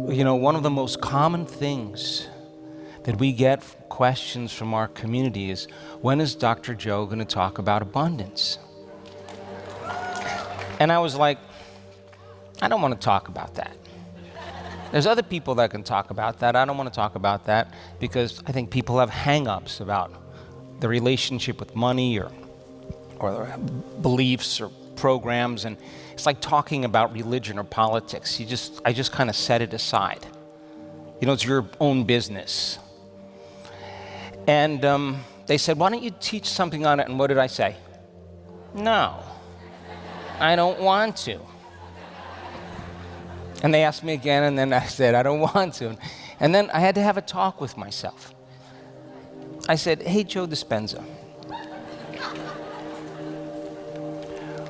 You know, one of the most common things that we get questions from our community is, when is Dr. Joe going to talk about abundance? And I was like, I don't want to talk about that. There's other people that can talk about that. I don't want to talk about that because I think people have hang-ups about the relationship with money or their beliefs or programs, and it's like talking about religion or politics. I just kind of set it aside. You know, it's your own business. And they said, why don't you teach something on it? And what did I say? No, I don't want to. And they asked me again, and then I said, I don't want to. And then I had to have a talk with myself. I said, hey, Joe Dispenza,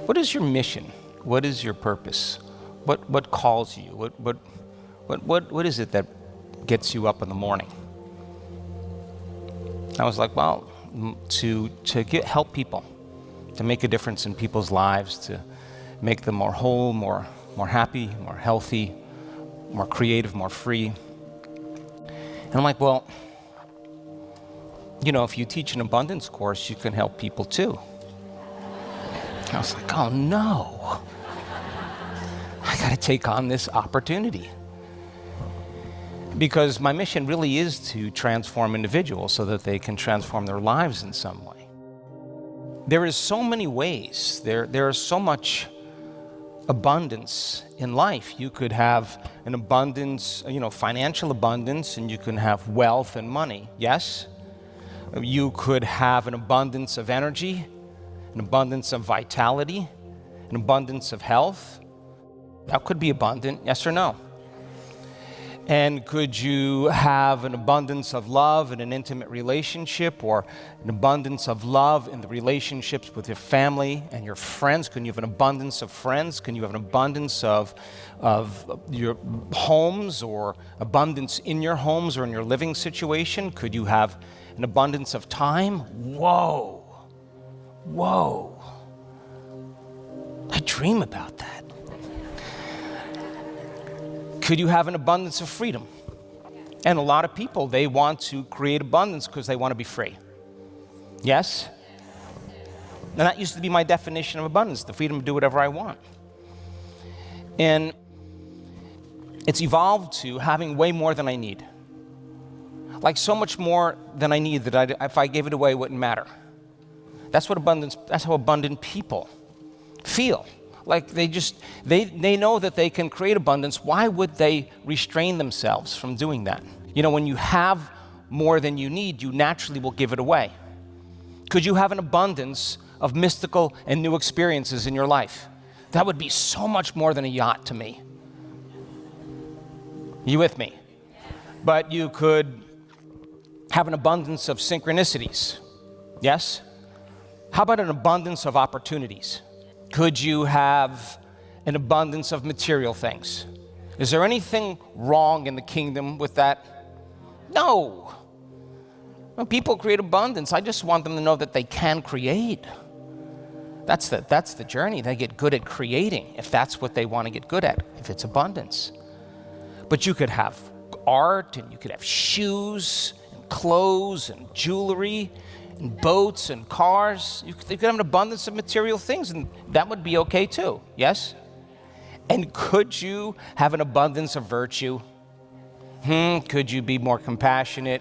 what is your mission? What is your purpose? What calls you? What is it that gets you up in the morning? I was like, well, to help people, to make a difference in people's lives, to make them more whole, more happy, more healthy, more creative, more free. And I'm like, well, you know, if you teach an abundance course, you can help people too. I was like, oh no, I gotta take on this opportunity. Because my mission really is to transform individuals so that they can transform their lives in some way. There is so many ways, there is so much abundance in life. You could have an abundance, you know, financial abundance, and you can have wealth and money, yes? You could have an abundance of energy, an abundance of vitality, an abundance of health. That could be abundant, yes or no? And could you have an abundance of love in an intimate relationship, or an abundance of love in the relationships with your family and your friends? Can you have an abundance of friends? Can you have an abundance of your homes, or abundance in your homes or in your living situation? Could you have an abundance of time? Whoa. I dream about that. Could you have an abundance of freedom? And a lot of people, they want to create abundance because they want to be free. Yes? And that used to be my definition of abundance, the freedom to do whatever I want. And it's evolved to having way more than I need. Like so much more than I need that if I gave it away, it wouldn't matter. That's how abundant people feel. Like they know that they can create abundance. Why would they restrain themselves from doing that? You know, when you have more than you need, you naturally will give it away. Could you have an abundance of mystical and new experiences in your life? That would be so much more than a yacht to me. You with me? But you could have an abundance of synchronicities. Yes? How about an abundance of opportunities? Could you have an abundance of material things? Is there anything wrong in the kingdom with that? No. When people create abundance, I just want them to know that they can create. That's the journey. They get good at creating, if that's what they want to get good at, if it's abundance. But you could have art, and you could have shoes, and clothes, and jewelry, and boats and cars. You could have an abundance of material things, and that would be okay too, yes? And could you have an abundance of virtue? Could you be more compassionate?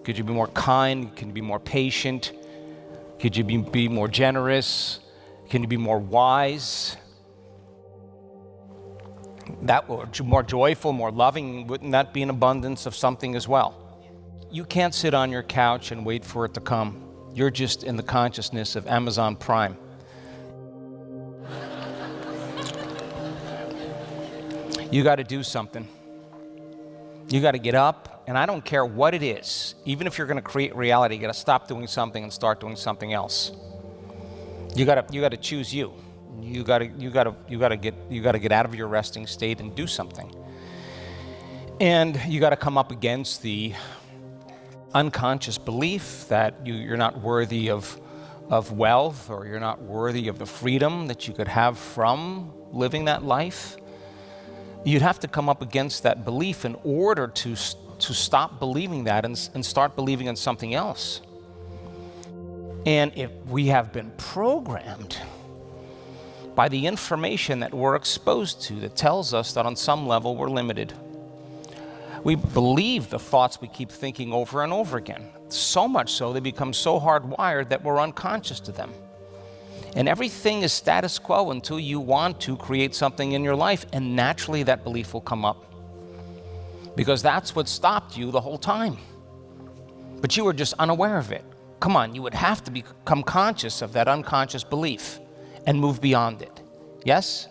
Could you be more kind? Can you be more patient? Could you be more generous? Can you be more wise? That or more joyful, more loving, wouldn't that be an abundance of something as well? You can't sit on your couch and wait for it to come. You're just in the consciousness of Amazon Prime. You got to do something. You got to get up, and I don't care what it is. Even if you're going to create reality, you got to stop doing something and start doing something else. You got to choose you. You got to get out of your resting state and do something. And you got to come up against the unconscious belief that you're not worthy of wealth, or you're not worthy of the freedom that you could have from living that life. You'd have to come up against that belief in order to stop believing that and start believing in something else. And if we have been programmed by the information that we're exposed to that tells us that on some level we're limited. We believe the thoughts we keep thinking over and over again, so much so they become so hardwired that we're unconscious to them. And everything is status quo until you want to create something in your life, and naturally that belief will come up. Because that's what stopped you the whole time. But you were just unaware of it. Come on, you would have to become conscious of that unconscious belief and move beyond it. Yes?